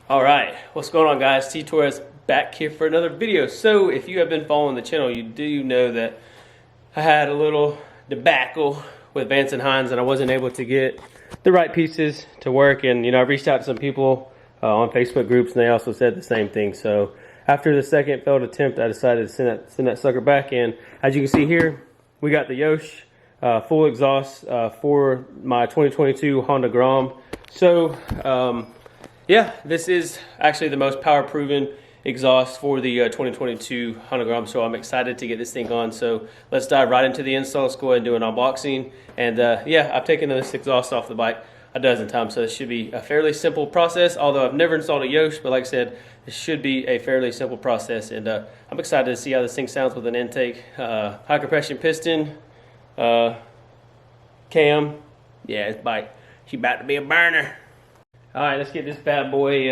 All right, what's going on, guys? TTorres back here for another video. So if you have been following the channel, you do know that I had a little debacle with Vance and Hines and I wasn't able to get the right pieces to work. And I reached out to some people on Facebook groups and they also said the same thing. So after the second failed attempt, I decided to send that sucker back. And as you can see here, we got the Yosh full exhaust for my 2022 Honda Grom. So yeah, this is actually the most power proven exhaust for the 2022 Honda Grom, so I'm excited to get this thing on. So let's dive right into the install. Let's go ahead and do an unboxing. And yeah, I've taken this exhaust off the bike a dozen times, so this should be a fairly simple process, although I've never installed a Yosh, but like I said, this should be a fairly simple process. And I'm excited to see how this thing sounds with an intake. High compression piston, cam. Yeah, this bike, she about to be a burner. All right, let's get this bad boy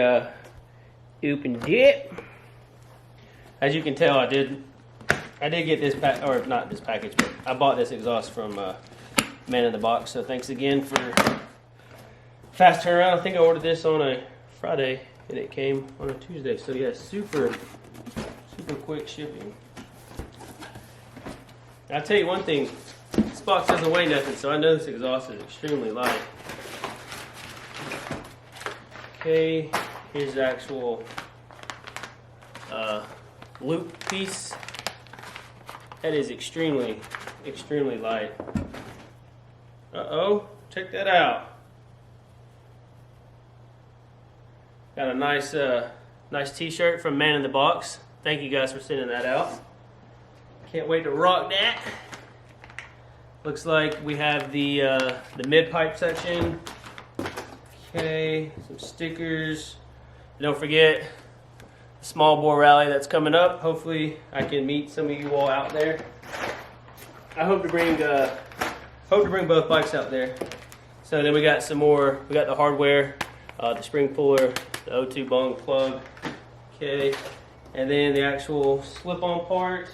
opened up. As you can tell, I did get this or not this package, but I bought this exhaust from Man in the Box. So thanks again for fast turnaround. I think I ordered this on a Friday and it came on a Tuesday. So yeah, super quick shipping. I'll tell you one thing, this box doesn't weigh nothing, so I know this exhaust is extremely light. Okay, here's the actual loop piece. That is extremely light. Uh-oh, check that out. Got a nice t-shirt from Man in the Box. Thank you guys for sending that out. Can't wait to rock that. Looks like we have the mid-pipe section. Okay, some stickers. Don't forget the small bore rally that's coming up. Hopefully I can meet some of you all out there. I hope to bring both bikes out there. So then we got some more. We got the hardware, the spring puller, the O2 bung plug. Okay, and then the actual slip-on part.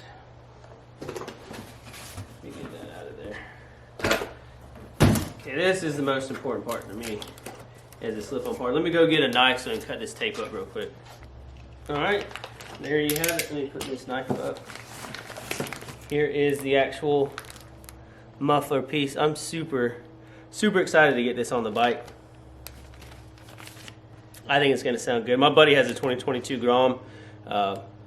Let me get that out of there. Okay, this is the most important part to me. Is a slip-on part. Let me go get a knife so I can cut this tape up real quick. Alright, there you have it. Let me put this knife up. Here is the actual muffler piece. I'm super excited to get this on the bike. I think it's going to sound good. My buddy has a 2022 Grom.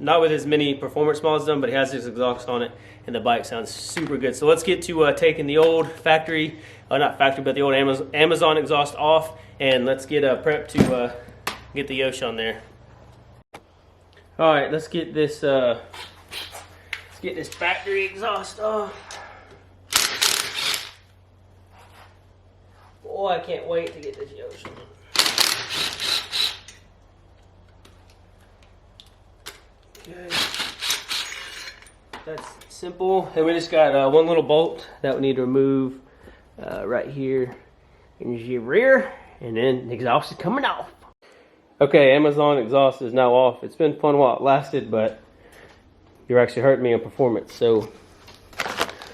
Not with as many performance mods done, but he has his exhaust on it, and the bike sounds super good. So let's get to taking the old factory, not factory, but the old Amazon exhaust off, and let's get prepped to get the Yosh on there. All right, let's get this factory exhaust off. Boy, I can't wait to get this Yosh on. Okay, that's simple. And we just got one little bolt that we need to remove right here in your rear, and then the exhaust is coming off. Okay, Amazon exhaust is now off. It's been fun while it lasted, but you're actually hurting me on performance. So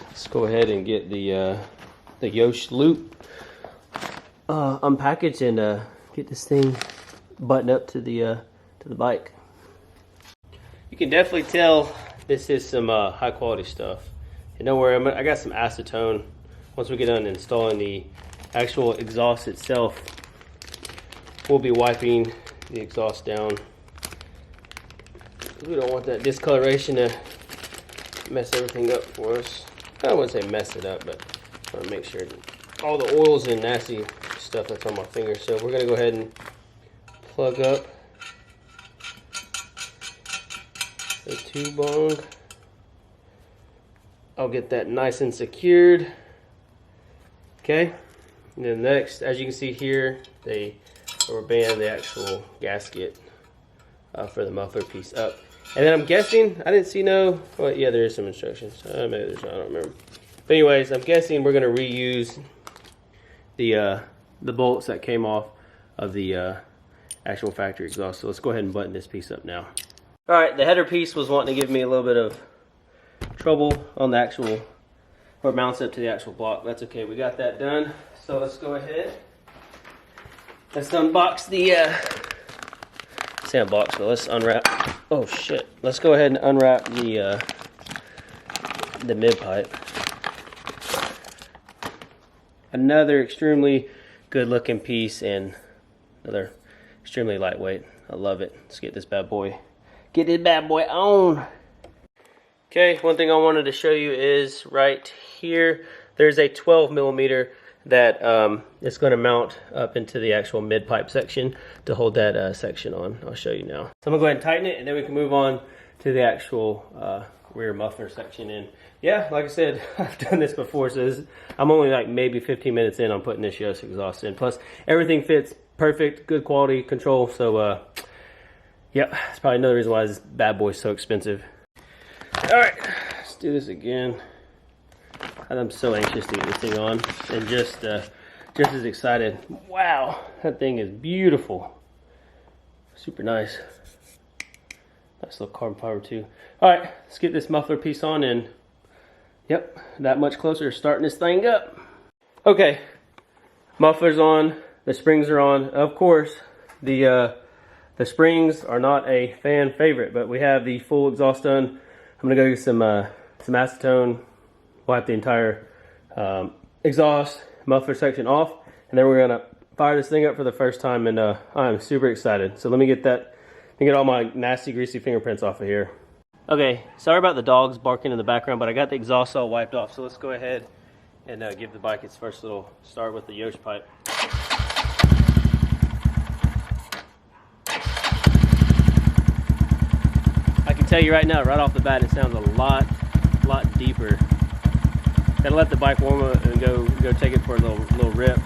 let's go ahead and get the Yosh loop unpackaged and get this thing buttoned up to the bike. You can definitely tell this is some high quality stuff. And don't worry, I got some acetone. Once we get done installing the actual exhaust itself, we'll be wiping the exhaust down. We don't want that discoloration to mess everything up for us. I wouldn't say mess it up, but I want to make sure all the oils and nasty stuff that's on my finger. So we're going to go ahead and plug up the tube bung. I'll get that nice and secured. Okay, and then next, as you can see here, they rubber band the actual gasket for the muffler piece up. And then I'm guessing, I didn't see well, yeah, there is some instructions. Maybe there's not, I don't remember. But anyways, I'm guessing we're going to reuse the bolts that came off of the actual factory exhaust. So let's go ahead and button this piece up now. All right, the header piece was wanting to give me a little bit of trouble on the actual, where it mounts up to the actual block. That's okay, we got that done. So let's go ahead. Let's unbox the stay unboxed, but let's unwrap. Oh shit! Let's go ahead and unwrap the mid pipe. Another extremely good looking piece and another extremely lightweight. I love it. Let's get this bad boy on. Okay, one thing I wanted to show you is right here, there's a 12 millimeter that is going to mount up into the actual mid pipe section to hold that section on. I'll show you now. So I'm gonna go ahead and tighten it, and then we can move on to the actual rear muffler section. And yeah, like I said, I've done this before, so I'm only like maybe 15 minutes in on putting this Yosh exhaust in. Plus everything fits perfect, good quality control. So yeah, that's probably another reason why this bad boy is so expensive. All right, let's do this again. I'm so anxious to get this thing on, and just as excited. Wow, that thing is beautiful. Super nice. Nice little carbon fiber too. All right, let's get this muffler piece on, and yep, that much closer to starting this thing up. Okay, muffler's on, the springs are on. Of course, the springs are not a fan favorite, but we have the full exhaust done. I'm gonna go get some acetone, wipe the entire exhaust muffler section off, and then we're gonna fire this thing up for the first time, and I'm super excited. So let me get all my nasty greasy fingerprints off of here. Okay, sorry about the dogs barking in the background, but I got the exhaust all wiped off, so let's go ahead and give the bike its first little start with the Yosh pipe. I can tell you right now, right off the bat, it sounds a lot deeper. Gotta let the bike warm up and go take it for a little rip.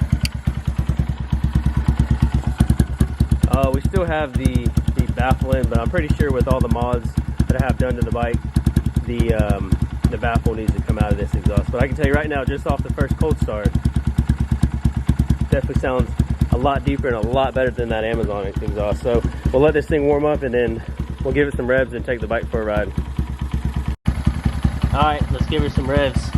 We still have the baffle in, but I'm pretty sure with all the mods that I have done to the bike, the baffle needs to come out of this exhaust. But I can tell you right now, just off the first cold start, definitely sounds a lot deeper and a lot better than that Amazon exhaust. So we'll let this thing warm up, and then we'll give it some revs and take the bike for a ride. All right, let's give her some revs.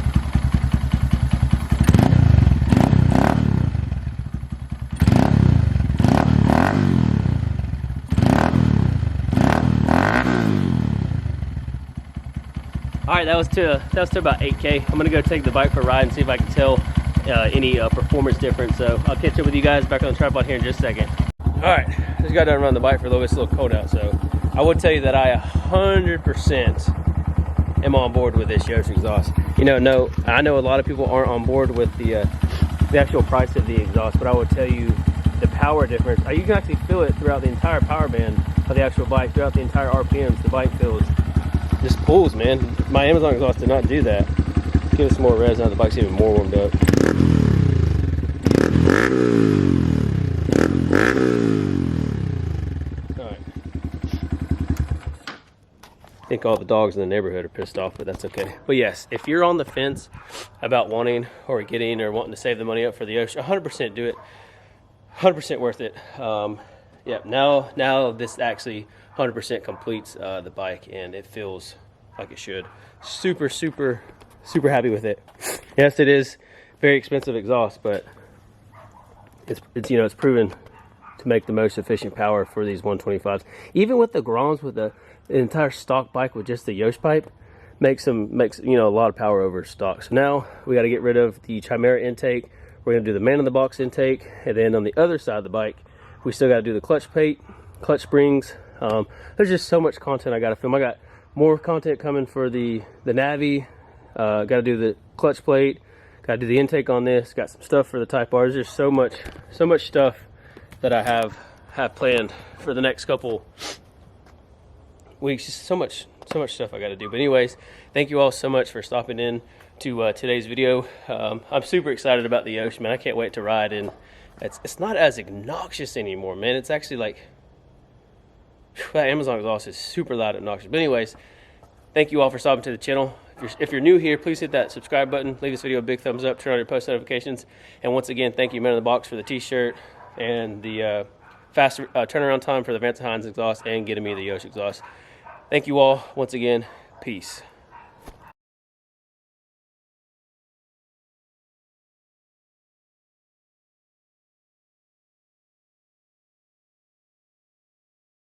All right, that was to about 8K. I'm gonna go take the bike for a ride and see if I can tell any performance difference. So I'll catch up with you guys back on the tripod here in just a second. All right, just got done running the bike for a little bit. It's a little cold out, so I would tell you that I 100% am on board with this Yosh exhaust. You know, I know a lot of people aren't on board with the actual price of the exhaust, but I would tell you the power difference. You can actually feel it throughout the entire power band of the actual bike, throughout the entire RPMs. The bike feels just pulls, man. My Amazon exhaust did not do that. Give it some more revs now. The bike's even more warmed up. Alright. I think all the dogs in the neighborhood are pissed off, but that's okay. But yes, if you're on the fence about wanting or getting or wanting to save the money up for the Yosh, 100% do it. 100% worth it. Yeah, now this actually 100% completes the bike, and it feels like it should. Super happy with it. Yes, it is very expensive exhaust, but it's you know, it's proven to make the most efficient power for these 125s. Even with the Groms, with the entire stock bike with just the Yosh pipe, makes you know, a lot of power over stock. So now we got to get rid of the Chimera intake. We're gonna do the man in the box intake, and then on the other side of the bike, we still got to do the clutch plate, clutch springs. There's just so much content I got to film. I got more content coming for the Navi. Got to do the clutch plate. Got to do the intake on this. Got some stuff for the Type R. There's just so much stuff that I have planned for the next couple weeks. Just so much stuff I got to do. But anyways, thank you all so much for stopping in to today's video. I'm super excited about the Yosh, man. I can't wait to ride, and it's not as obnoxious anymore, man. It's actually like, that Amazon exhaust is super loud and obnoxious. But anyways, thank you all for stopping to the channel. If you're new here, please hit that subscribe button. Leave this video a big thumbs up. Turn on your post notifications. And once again, thank you, Man in the Box, for the t-shirt and the fast turnaround time for the Vance Hines exhaust, and getting me the Yosh exhaust. Thank you all once again. Peace.